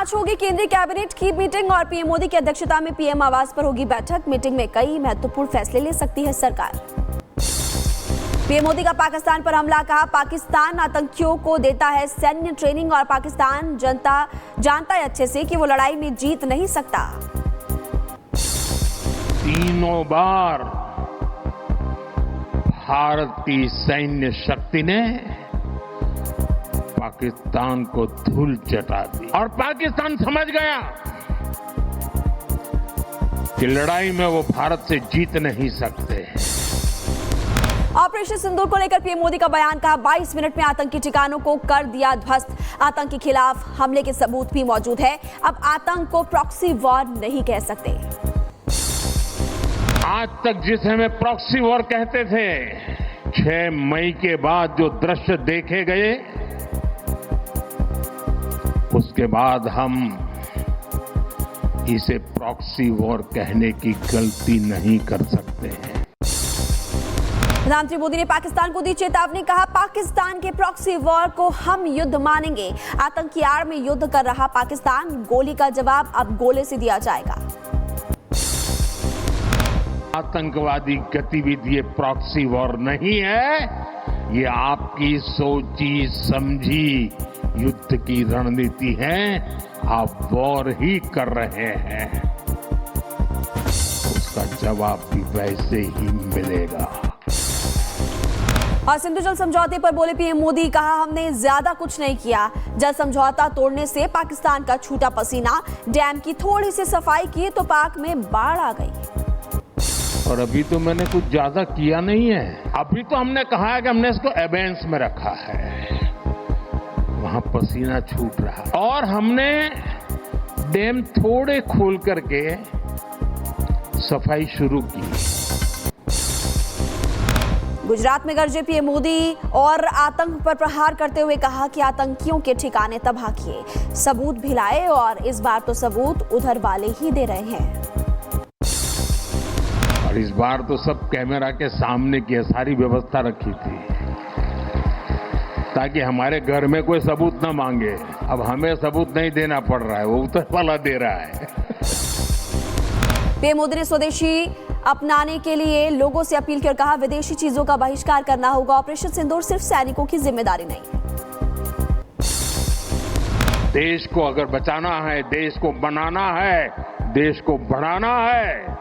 आज होगी केंद्रीय कैबिनेट की मीटिंग और पीएम मोदी की अध्यक्षता में पीएम आवास पर होगी बैठक। मीटिंग में कई महत्वपूर्ण फैसले ले सकती है सरकार। पीएम मोदी का पाकिस्तान पर हमला, कहा पाकिस्तान आतंकियों को देता है सैन्य ट्रेनिंग और पाकिस्तान जनता जानता है अच्छे से कि वो लड़ाई में जीत नहीं सकता। तीनों बार भारत की सैन्य शक्ति ने पाकिस्तान को धूल चटा दी और पाकिस्तान समझ गया कि लड़ाई में वो भारत से जीत नहीं सकते। ऑपरेशन सिंदूर को लेकर पीएम मोदी का बयान, कहा 22 मिनट में आतंकी ठिकानों को कर दिया ध्वस्त। आतंक के खिलाफ हमले के सबूत भी मौजूद है। अब आतंक को प्रॉक्सी वॉर नहीं कह सकते। आज तक जिसे हमें प्रॉक्सी वॉर कहते थे, 6 मई के बाद जो दृश्य देखे गए, उसके बाद हम इसे प्रॉक्सी वॉर कहने की गलती नहीं कर सकते हैं। प्रधानमंत्री मोदी ने पाकिस्तान को दी चेतावनी, कहा पाकिस्तान के प्रॉक्सी वॉर को हम युद्ध मानेंगे। आतंक की आड़ में युद्ध कर रहा पाकिस्तान, गोली का जवाब अब गोले से दिया जाएगा। आतंकवादी गतिविधि ये प्रॉक्सी वॉर नहीं है, ये आपकी सोची समझी युद्ध की रणनीति है। आप वॉर ही कर रहे हैं, उसका जवाब भी वैसे ही मिलेगा। और सिंधु जल समझौते पर बोले पीएम मोदी, कहा हमने ज्यादा कुछ नहीं किया। जल समझौता तोड़ने से पाकिस्तान का छूटा पसीना, डैम की थोड़ी सी सफाई की तो पाक में बाढ़ आ गई। और अभी तो मैंने कुछ ज्यादा किया नहीं है। अभी तो हमने कहा है कि हमने इसको एबेंस में रखा है, वहां पसीना छूट रहा, और हमने डैम थोड़े खोल करके सफाई शुरू की। गुजरात में गरजे पीएम मोदी और आतंक पर प्रहार करते हुए कहा कि आतंकियों के ठिकाने तबाह किए, सबूत भी लाए और इस बार तो सबूत उधर वाले ही दे रहे हैं। और इस बार तो सब कैमरा के सामने की सारी व्यवस्था रखी थी ताकि हमारे घर में कोई सबूत ना मांगे। अब हमें सबूत नहीं देना पड़ रहा है, वो उधर वाला दे रहा है। पीएम मोदी ने स्वदेशी अपनाने के लिए लोगों से अपील कर कहा विदेशी चीजों का बहिष्कार करना होगा। ऑपरेशन सिंदूर सिर्फ सैनिकों की जिम्मेदारी नहीं। देश को अगर बचाना है, देश को बनाना है, देश को बढ़ाना है,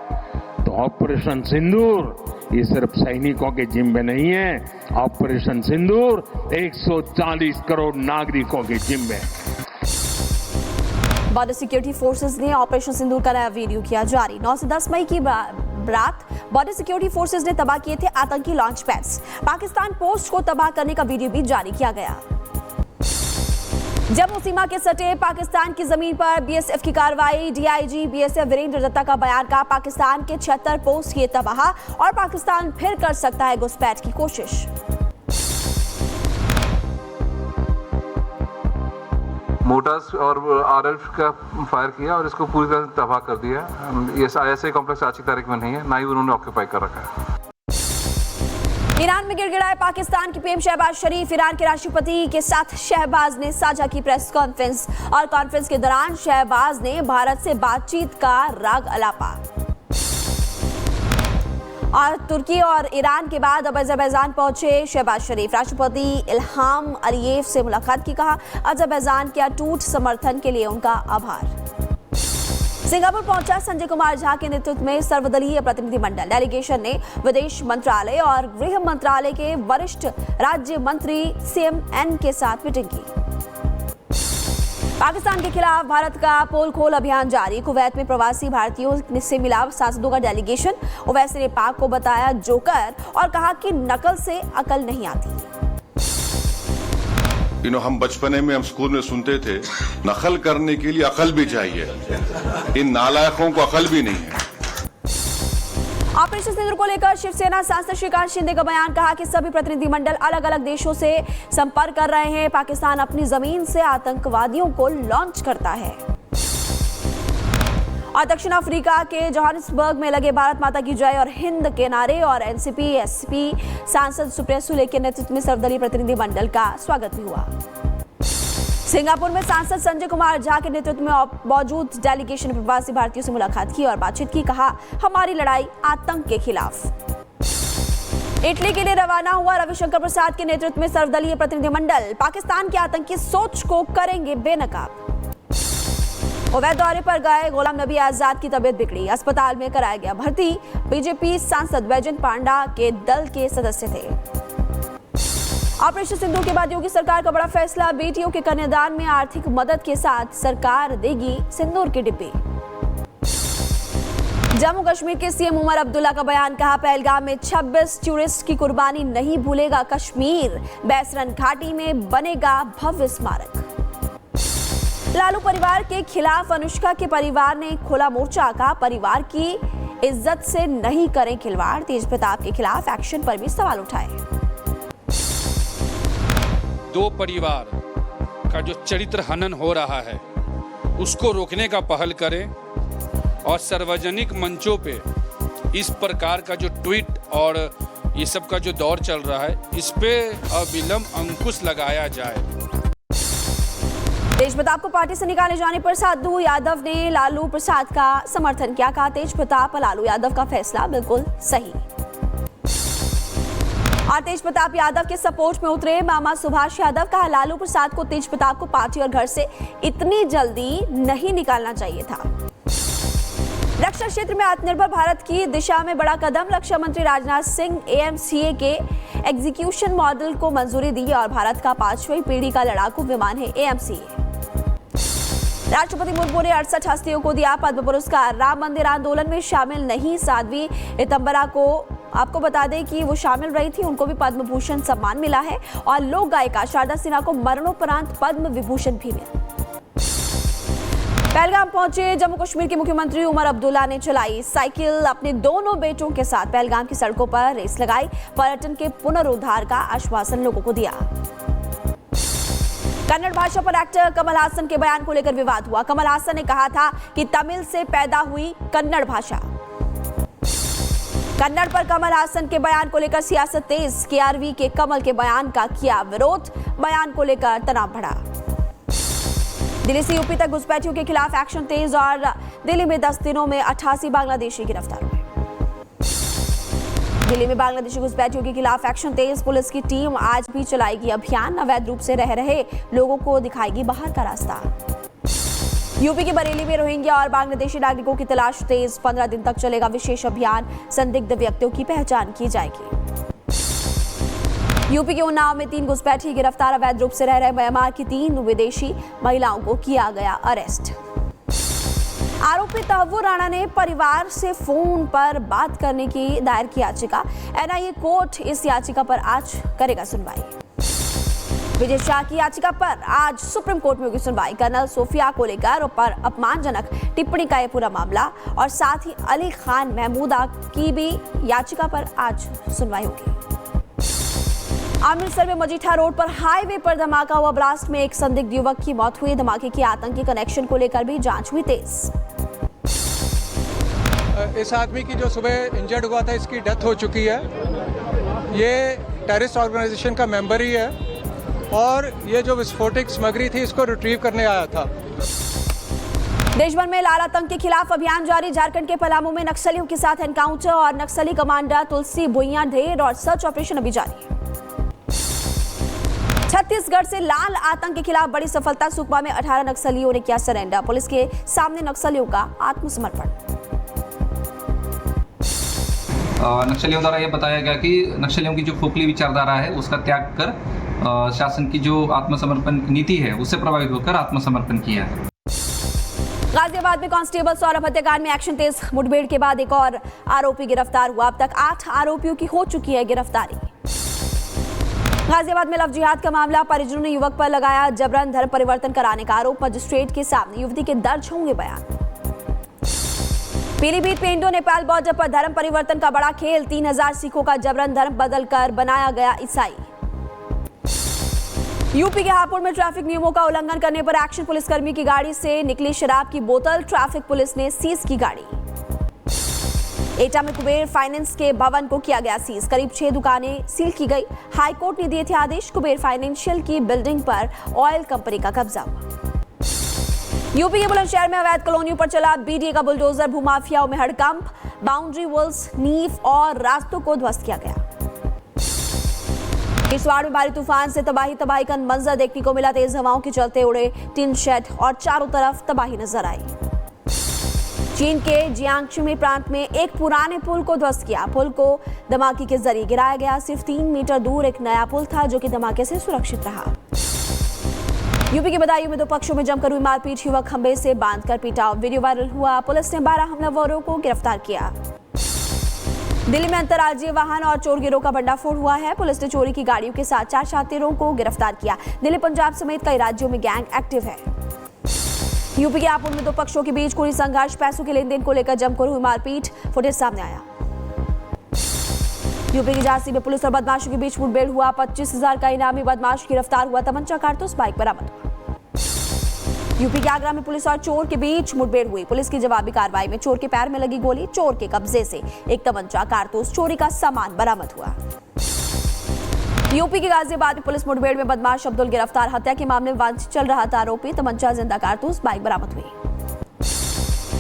तो ऑपरेशन सिंदूर ये सिर्फ सैनिकों के जिम्मे नहीं है। ऑपरेशन सिंदूर 140 करोड़ नागरिकों के जिम्मे। बॉर्डर सिक्योरिटी फोर्सेस ने ऑपरेशन सिंदूर का नया वीडियो किया जारी। 9 से 10 मई की रात बॉर्डर सिक्योरिटी फोर्सेस ने तबाह किए थे आतंकी लॉन्च पैड्स। पाकिस्तान पोस्ट को तबाह करने का वीडियो भी जारी किया गया। जम्मू सीमा के सटे पाकिस्तान की जमीन पर बीएसएफ की कार्रवाई। डीआईजी बीएसएफ वीरेंद्र दत्ता का बयान, का पाकिस्तान के 76 पोस्ट किए तबाह और पाकिस्तान फिर कर सकता है घुसपैठ की कोशिश। मोटर्स और आरएफ का फायर किया और इसको पूरी तरह से तबाह कर दिया। ये ऐसे कॉम्प्लेक्स आज की तारीख में नहीं है, ना ही उन्होंने ऑक्यूपाई कर रखा है। ईरान में गिड़गिड़ाए पाकिस्तान की पीएम शहबाज शरीफ। ईरान के राष्ट्रपति के साथ शहबाज ने साझा की प्रेस कॉन्फ्रेंस और कॉन्फ्रेंस के दौरान शहबाज ने भारत से बातचीत का राग अलापा। और तुर्की और ईरान के बाद अब अजरबैजान पहुंचे शहबाज शरीफ। राष्ट्रपति इल्हाम अलियेव से मुलाकात की, कहा अजरबैजान के अटूट समर्थन के लिए उनका आभार। सिंगापुर पहुंचा संजय कुमार झा के नेतृत्व में सर्वदलीय प्रतिनिधिमंडल। डेलीगेशन ने विदेश मंत्रालय और गृह मंत्रालय के वरिष्ठ राज्य मंत्री CMN के साथ मीटिंग की। पाकिस्तान के खिलाफ भारत का पोल खोल अभियान जारी। कुवैत में प्रवासी भारतीयों से मिला सांसदों का डेलीगेशन। ओवैसी ने पाक को बताया जोकर और कहा कि नकल से अकल नहीं आती। हम बचपने में हम स्कूल में सुनते थे, नकल करने के लिए अकल भी चाहिए। इन नालायकों को अकल भी नहीं है। ऑपरेशन सिंदूर को लेकर शिवसेना सांसद श्रीकांत शिंदे का बयान, कहा कि सभी प्रतिनिधिमंडल अलग अलग देशों से संपर्क कर रहे हैं। पाकिस्तान अपनी जमीन से आतंकवादियों को लॉन्च करता है। और दक्षिण अफ्रीका के जोहानिसबर्ग में लगे भारत माता की जय और हिंद के नारे और एनसीपी-एसपी सांसद सुप्रिया सुले के नेतृत्व में सर्वदलीय प्रतिनिधिमंडल का स्वागत भी हुआ। सिंगापुर में सांसद संजय कुमार झा के नेतृत्व में मौजूद डेलीगेशन ने प्रवासी भारतीयों से मुलाकात की और बातचीत की। कहा, हमारी लड़ाई आतंक के खिलाफ। इटली के लिए रवाना हुआ रविशंकर प्रसाद के नेतृत्व में सर्वदलीय प्रतिनिधिमंडल पाकिस्तान की आतंकी सोच को करेंगे बेनकाब। अवैध दौरे पर गए गुलाम नबी आजाद की तबीयत बिगड़ी, अस्पताल में कराया गया भर्ती। बीजेपी सांसद वैजयंत पांडा के दल के सदस्य थे। ऑपरेशन सिंदूर के बाद योगी सरकार का बड़ा फैसला, बेटियों के कन्यादान में आर्थिक मदद के साथ सरकार देगी सिंदूर की डिब्बी। जम्मू कश्मीर के सीएम उमर अब्दुल्ला का बयान, कहा, पहलगाम में 26 टूरिस्ट की कुर्बानी नहीं भूलेगा कश्मीर, बैसरन घाटी में बनेगा भव्य स्मारक। लालू परिवार के खिलाफ अनुष्का के परिवार ने खोला मोर्चा, का परिवार की इज्जत से नहीं करें खिलवाड़। तेज प्रताप के खिलाफ एक्शन पर भी सवाल उठाए। दो परिवार का जो चरित्र हनन हो रहा है उसको रोकने का पहल करें और सार्वजनिक मंचों पे इस प्रकार का जो ट्वीट और ये सब का जो दौर चल रहा है इस पे अविलंब अंकुश लगाया जाए। तेज प्रताप को पार्टी से निकाले जाने पर साधु यादव ने लालू प्रसाद का समर्थन किया। कहा, तेज प्रताप और लालू यादव का फैसला बिल्कुल सही। और तेज प्रताप यादव के सपोर्ट में उतरे मामा सुभाष यादव। कहा, लालू प्रसाद को तेज प्रताप को पार्टी और घर से इतनी जल्दी नहीं निकालना चाहिए था। रक्षा क्षेत्र में आत्मनिर्भर भारत की दिशा में बड़ा कदम, रक्षा मंत्री राजनाथ सिंह AMCA के एग्जीक्यूशन मॉडल को मंजूरी दी और भारत का 5वीं पीढ़ी का लड़ाकू विमान है AMCA। राष्ट्रपति मुर्मू ने 68 हस्तियों को दिया पद्म पुरस्कार। राम मंदिर आंदोलन में शामिल नहीं साध्वी रितंबरा को, आपको बता दें कि वो शामिल रही थी, उनको भी पद्म भूषण सम्मान मिला है। और लोक गायिका शारदा सिन्हा को मरणोपरांत पद्म विभूषण भी मिला। पहलगाम पहुंचे जम्मू कश्मीर के मुख्यमंत्री उमर अब्दुल्ला ने चलाई साइकिल। अपने दोनों बेटों के साथ पहलगाम की सड़कों पर रेस लगाई। पर्यटन के पुनरुद्धार का आश्वासन लोगों को दिया। कन्नड़ भाषा पर एक्टर कमल हासन के बयान को लेकर विवाद हुआ। कमल हासन ने कहा था कि तमिल से पैदा हुई कन्नड़ भाषा। कन्नड़ पर कमल हासन के बयान को लेकर सियासत तेज। KRV के कमल के बयान का किया विरोध। बयान को लेकर तनाव बढ़ा। दिल्ली से यूपी तक घुसपैठियों के खिलाफ एक्शन तेज और दिल्ली में 10 दिनों में 88 बांग्लादेशी गिरफ्तार हुए। दिल्ली में बांग्लादेशी घुसपैठियों के खिलाफ एक्शन तेज। पुलिस की टीम आज भी चलाएगी अभियान। अवैध रूप से रह रहे लोगों को दिखाएगी बाहर का रास्ता। यूपी के बरेली में रोहिंग्या और बांग्लादेशी नागरिकों की तलाश तेज। 15 दिन तक चलेगा विशेष अभियान। संदिग्ध व्यक्तियों की पहचान की जाएगी। यूपी के उन्नाव में 3 घुसपैठी गिरफ्तार। अवैध रूप से रह रहे म्यांमार की 3 विदेशी महिलाओं को किया गया अरेस्ट। आरोपी तहव्वुर राणा ने परिवार से फोन पर बात करने की दायर की याचिका। NIA कोर्ट इस याचिका पर आज करेगा सुनवाई। विजय शाह की याचिका पर आज सुप्रीम कोर्ट में होगी सुनवाई। कर्नल सोफिया को लेकर पर अपमानजनक टिप्पणी का यह पूरा मामला और साथ ही अली खान महमूदा की भी याचिका पर आज सुनवाई होगी। अमृतसर में मजीठा रोड पर हाईवे पर धमाका हुआ। ब्लास्ट में एक संदिग्ध युवक की मौत हुई। धमाके की आतंकी कनेक्शन को लेकर भी जांच हुई तेज। इस आदमी की जो सुबह इंजर्ड हुआ था इसकी डेथ हो चुकी है। ये टेररिस्ट ऑर्गेनाइजेशन का मेंबर ही है और ये जो विस्फोटक सामग्री थी इसको रिट्रीव करने आया था। देश भर में लाल आतंक के खिलाफ अभियान जारी। झारखंड के पलामू में नक्सलियों के साथ एनकाउंटर और नक्सली कमांडर तुलसी भुइयां ढेर और सर्च ऑपरेशन अभी जारी। छत्तीसगढ़ से लाल आतंक के खिलाफ बड़ी सफलता। सुकमा में 18 नक्सलियों ने किया सरेंडर। पुलिस के सामने नक्सलियों का आत्मसमर्पण। नक्सलियों द्वारा यह बताया गया कि नक्सलियों की जो खोखली विचारधारा है उसका त्याग कर शासन की जो आत्मसमर्पण नीति है उससे प्रभावित होकर आत्मसमर्पण किया है। गाजियाबाद में कांस्टेबल सौरभ हत्याकांड में एक्शन तेज। मुठभेड़ के बाद एक और आरोपी गिरफ्तार हुआ। अब तक 8 आरोपियों की हो चुकी है गिरफ्तारी। गाजियाबाद में लव जिहाद का मामला। परिजनों ने युवक पर लगाया जबरन धर्म परिवर्तन कराने का आरोप। मजिस्ट्रेट के सामने युवती के दर्ज होंगे बयान। पीलीभीत में इंडो नेपाल बॉर्डर पर धर्म परिवर्तन का बड़ा खेल। 3000 सिखों का जबरन धर्म बदलकर बनाया गया ईसाई। यूपी के हापुड़ में ट्रैफिक नियमों का उल्लंघन करने पर एक्शन। पुलिसकर्मी की गाड़ी से निकली शराब की बोतल। ट्रैफिक पुलिस ने सीज की गाड़ी। एटा में कुबेर फाइनेंस के भवन को किया गया सीज। करीब 6 दुकानें सील की गई। हाईकोर्ट ने दिए थे आदेश। कुबेर फाइनेंशियल की बिल्डिंग पर ऑयल कंपनी का कब्जा हुआ। यूपी के बुलंदशहर में अवैध कॉलोनियों पर चला बीडीए का बुलडोजर। भूमाफियाओं में हड़कंप। बाउंड्री वॉल्स, नींव और रास्तों को ध्वस्त किया गया। किश्तवाड़ में भारी तूफान से तबाही का मंजर देखने को मिला। तेज हवाओं के चलते उड़े टिन शेड और चारों तरफ तबाही नजर आई। चीन के जियांगशू प्रांत में एक पुराने पुल को ध्वस्त किया। पुल को धमाके के जरिए गिराया गया। सिर्फ 3 मीटर दूर एक नया पुल था जो कि धमाके से सुरक्षित रहा। यूपी के बदायूं में 2 पक्षों में जमकर हुई मारपीट। युवक खंबे से बांधकर पीटा। वीडियो वायरल हुआ। पुलिस ने 12 हमलावरों को गिरफ्तार किया। दिल्ली में अंतर्राज्यीय वाहन और चोर गिरोह का भंडाफोड़ हुआ है। पुलिस ने चोरी की गाड़ियों के साथ 4 शातिरों को गिरफ्तार किया। दिल्ली, पंजाब समेत कई राज्यों में गैंग एक्टिव है। यूपी के हापुड़ में 2 पक्षों के बीच कोई संघर्ष। पैसों के लेन देन को लेकर जमकर हुई मारपीट। फुटेज सामने आया। यूपी की झांसी में पुलिस और बदमाशों के बीच मुठभेड़ हुआ। 25,000 का इनामी बदमाश गिरफ्तार हुआ। तमंचा, कारतूस, बाइक बरामद हुआ। यूपी के आगरा में पुलिस और चोर के बीच मुठभेड़ हुई। पुलिस की जवाबी कार्रवाई में चोर के पैर में लगी गोली। चोर के कब्जे से एक तमंचा, कारतूस, चोरी का सामान बरामद हुआ। यूपी के गाजियाबाद में पुलिस मुठभेड़ में बदमाश अब्दुल गिरफ्तार। हत्या के मामले में वांछित चल रहा था आरोपी। तमंचा, जिंदा कारतूस, बाइक बरामद हुई।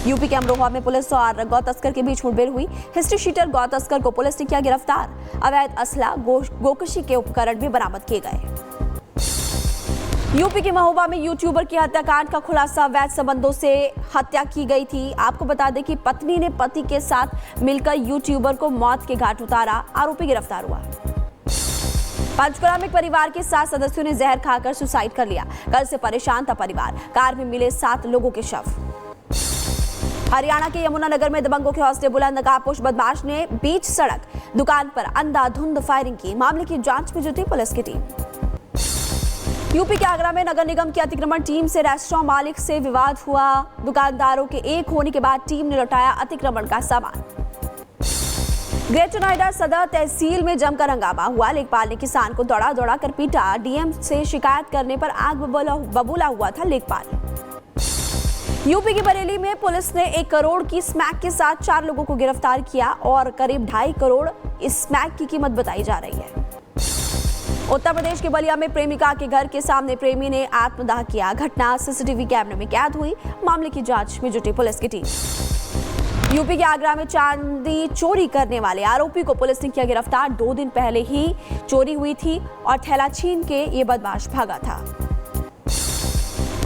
यूपी के अमरोहा में पुलिस और गौ तस्कर के बीच मुठभेड़ हुई। हिस्ट्री शीटर गौ तस्कर को पुलिस ने किया गिरफ्तार। अवैध असला, गोकशी के उपकरण भी बरामद किए गए। यूपी के महोबा में यूट्यूबर की हत्याकांड का खुलासा। अवैध संबंधों से हत्या की गई थी। आपको बता दें कि पत्नी ने पति के साथ मिलकर यूट्यूबर को मौत के घाट उतारा। आरोपी गिरफ्तार हुआ। पंचकुला में एक परिवार के 7 सदस्यों ने जहर खाकर सुसाइड कर लिया। कल से परेशान था परिवार। कार में मिले 7 लोगों के शव। हरियाणा के यमुनानगर में दबंगों के हौसले बुलंद। नकाबपोश बदमाश ने बीच सड़क दुकान पर अंधाधुंध फायरिंग की। मामले की जांच में जुटी पुलिस की टीम। यूपी के आगरा में नगर निगम की अतिक्रमण टीम से रेस्टोरेंट मालिक से विवाद हुआ। दुकानदारों के एक होने के बाद टीम ने लौटाया अतिक्रमण का सामान। ग्रेटर नोएडा सदर तहसील में जमकर हंगामा हुआ। लेखपाल ने किसान को दौड़ा कर पीटा। डीएम से शिकायत करने पर आग बबूला हुआ था लेखपाल। यूपी की बरेली में पुलिस ने 1 करोड़ की स्मैक के साथ 4 लोगों को गिरफ्तार किया और करीब 2.5 करोड़ इस स्मैक की कीमत बताई जा रही है। उत्तर प्रदेश के बलिया में प्रेमिका के घर के सामने प्रेमी ने आत्मदाह किया। घटना सीसीटीवी कैमरे में कैद हुई। मामले की जांच में जुटी पुलिस की टीम। यूपी के आगरा में चांदी चोरी करने वाले आरोपी को पुलिस ने किया गिरफ्तार। 2 दिन पहले ही चोरी हुई थी और थैला छीन के ये बदमाश भागा था।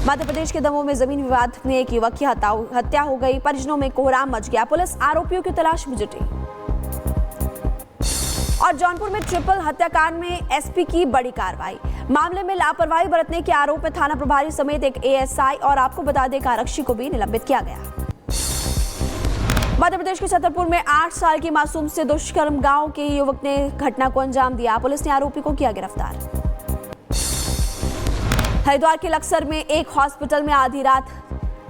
मध्य प्रदेश के दमोह में जमीन विवाद में एक युवक की हत्या हो गई। परिजनों में कोहराम मच गया। पुलिस आरोपियों की तलाश में जुटी। और जौनपुर में ट्रिपल हत्याकांड में एसपी की बड़ी कार्रवाई। मामले में लापरवाही बरतने के आरोप में थाना प्रभारी समेत एक एएसआई और आपको बता दें एक आरक्षी को भी निलंबित किया गया। मध्य प्रदेश के छतरपुर में 8 साल की मासूम से दुष्कर्म। गांव के युवक ने घटना को अंजाम दिया। पुलिस ने आरोपी को किया गिरफ्तार। हरिद्वार के लक्सर में एक हॉस्पिटल में आधी रात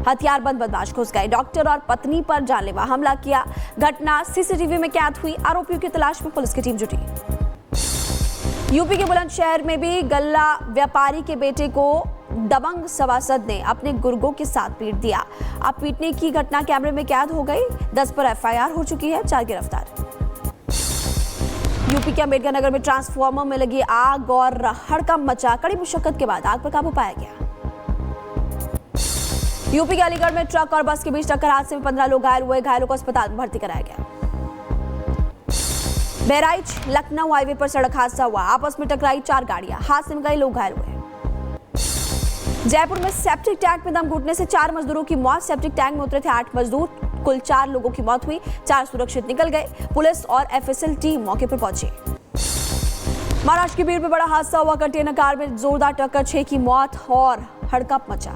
हथियारबंद बदमाश घुस गए। डॉक्टर और पत्नी पर जानलेवा हमला किया। घटना सीसीटीवी में कैद हुई। आरोपियों की तलाश में पुलिस की टीम जुटी। यूपी के बुलंदशहर में भी गल्ला व्यापारी के बेटे को दबंग सभासद ने अपने गुर्गों के साथ पीट दिया। अब पीटने की घटना कैमरे में कैद हो गई। 10 पर एफआईआर हो चुकी है। 4 गिरफ्तार। यूपी के अंबेडकर नगर में ट्रांसफार्मर में लगी आग और हड़कंप मचा। कड़ी मुशक्कत के बाद आग पर काबू पाया गया। यूपी के अलीगढ़ में ट्रक और बस के बीच टक्कर हादसे में 15 लोग घायल हुए। घायलों को अस्पताल में भर्ती कराया गया। बहराइच लखनऊ हाईवे पर सड़क हादसा हुआ। आपस में टकराई 4 गाड़ियां। हादसे में कई लोग घायल हुए। जयपुर में सेप्टिक टैंक में दम घुटने से 4 मजदूरों की मौत। सेप्टिक टैंक में उतरे थे 8 मजदूर। कुल 4 लोगों की मौत हुई। 4 सुरक्षित निकल गए। पुलिस और एफएसएल टीम मौके पर पहुंची। महाराष्ट्र के बीड़ में बड़ा हादसा हुआ। कंटेनर कार में जोरदार टक्कर, 6 की मौत और हड़कंप मचा।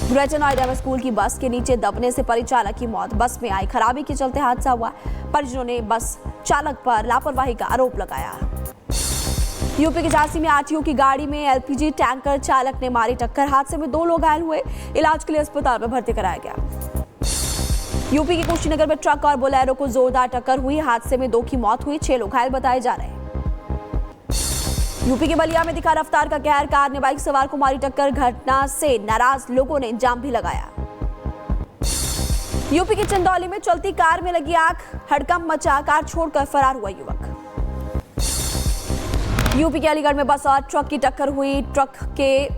ग्रेटर नोएडा में स्कूल की बस के नीचे दबने से परिचालक की मौत। बस में आई खराबी के चलते हादसा हुआ। परिजनों ने बस चालक पर लापरवाही का आरोप लगाया। यूपी की झांसी में आरटीओ की गाड़ी में एलपीजी टैंकर चालक ने मारी टक्कर। हादसे में 2 लोग घायल हुए। इलाज के लिए अस्पताल में भर्ती कराया गया। यूपी के कुशीनगर में ट्रक और बोलेरो को जोरदार टक्कर हुई। हादसे में 2 की मौत हुई। 6 लोग घायल बताए जा रहे हैं। यूपी के बलिया में दिखा रफ्तार का कहर। कार ने बाइक सवार को मारी टक्कर। घटना से नाराज लोगों ने जाम भी लगाया। यूपी के चंदौली में चलती कार में लगी आग, हड़कंप मचा, कार छोड़कर फरार हुआ युवक। यूपी के अलीगढ़ में बस और ट्रक की टक्कर हुई, ट्रक के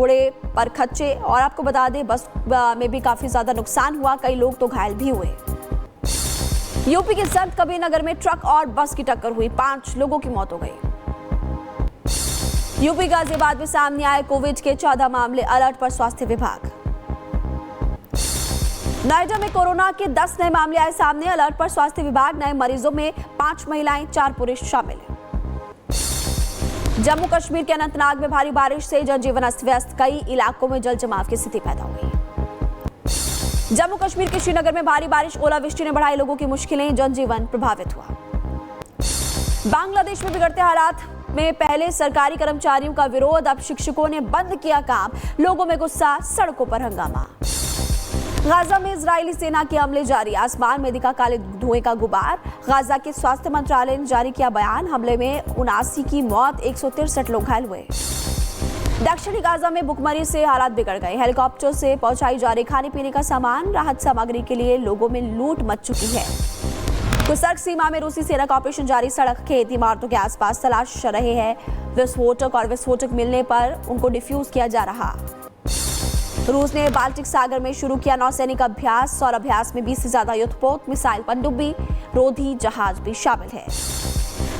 उड़े पर खच्चे। और आपको बता दें बस में भी काफी ज्यादा नुकसान हुआ, कई लोग तो घायल भी हुए। यूपी के संत कबीर नगर में ट्रक और बस की टक्कर हुई, 5 लोगों की मौत हो गई। यूपी गाजियाबाद में सामने आए कोविड के 14 मामले, अलर्ट पर स्वास्थ्य विभाग। नोएडा में कोरोना के 10 नए मामले आए सामने, अलर्ट पर स्वास्थ्य विभाग। नए मरीजों में 5 महिलाएं 4 पुरुष शामिल हैं। जम्मू कश्मीर के अनंतनाग में भारी बारिश से जनजीवन अस्त व्यस्त, कई इलाकों में जल जमाव की स्थिति पैदा हुई। जम्मू कश्मीर के श्रीनगर में भारी बारिश, ओलावृष्टि ने बढ़ाई लोगों की मुश्किलें, जनजीवन प्रभावित हुआ। बांग्लादेश में बिगड़ते हालात में पहले सरकारी कर्मचारियों का विरोध, अब शिक्षकों ने बंद किया काम, लोगों में गुस्सा, सड़कों पर हंगामा। गाजा में इजरायली सेना के हमले जारी, आसमान में दिखा काले धुएं का गुबार। गाजा के स्वास्थ्य मंत्रालय ने जारी किया बयान, हमले में 79 की मौत, 163 लोग घायल हुए। दक्षिणी गाजा में भुखमरी से हालात बिगड़ गए, हेलीकॉप्टर से पहुंचाई जा रही खाने पीने का सामान, राहत सामग्री के लिए लोगों में लूट मच चुकी है। कुसर्ग सीमा में रूसी सेना का ऑपरेशन जारी, सड़क खेत इमारतों के आसपास तलाश रहे हैं विस्फोटक, और विस्फोटक मिलने पर उनको डिफ्यूज किया जा रहा। रूस ने बाल्टिक सागर में शुरू किया नौसैनिक अभ्यास, और अभ्यास में 20 से ज्यादा युद्धपोत, मिसाइल, पनडुब्बी, रोधी जहाज भी शामिल है।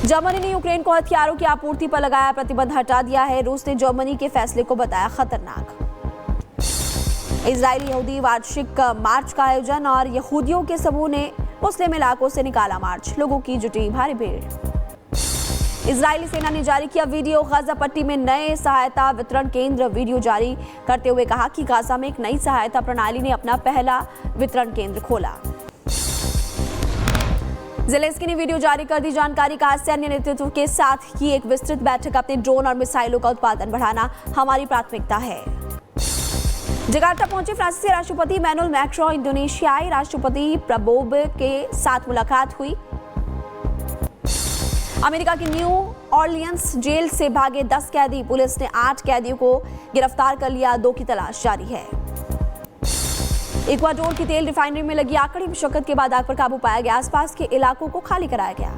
जर्मनी ने यूक्रेन को हथियारों की आपूर्ति पर लगाया प्रतिबंध हटा दिया है, रूस ने जर्मनी के फैसले को बताया खतरनाक। इजरायली यहूदी वार्षिक मार्च का आयोजन, और यहूदियों के समूह ने मुस्लिम इलाकों से निकाला मार्च, लोगों की जुटी भारी भीड़। इजरायली सेना ने जारी किया वीडियो, गाजा पट्टी में नए सहायता वितरण केंद्र, वीडियो जारी करते हुए कहा कि गाजा में एक नई सहायता प्रणाली ने अपना पहला वितरण केंद्र खोला। ज़ेलेंस्की ने वीडियो जारी कर दी जानकारी, कहा सैन्य नेतृत्व के साथ की एक विस्तृत बैठक, अपने ड्रोन और मिसाइलों का उत्पादन बढ़ाना हमारी प्राथमिकता है। जकार्ता पहुंचे फ्रांसीसी राष्ट्रपति इमैनुअल मैक्रोन, इंडोनेशियाई राष्ट्रपति प्रबोव के साथ मुलाकात हुई। अमेरिका की न्यू ऑरलियंस जेल से भागे 10 कैदी, पुलिस ने 8 कैदियों को गिरफ्तार कर लिया, 2 की तलाश जारी है। इक्वाडोर की तेल रिफाइनरी में लगी आग, कड़ी मशक्कत के बाद आग पर काबू पाया गया, आसपास के इलाकों को खाली कराया गया।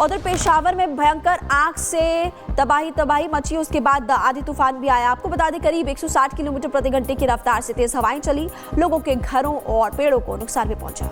उधर पेशावर में भयंकर आग से तबाही मची, उसके बाद आंधी तूफान भी आया। आपको बता दें करीब 160 किलोमीटर प्रति घंटे की रफ्तार से तेज हवाएं चली, लोगों के घरों और पेड़ों को नुकसान भी पहुंचा।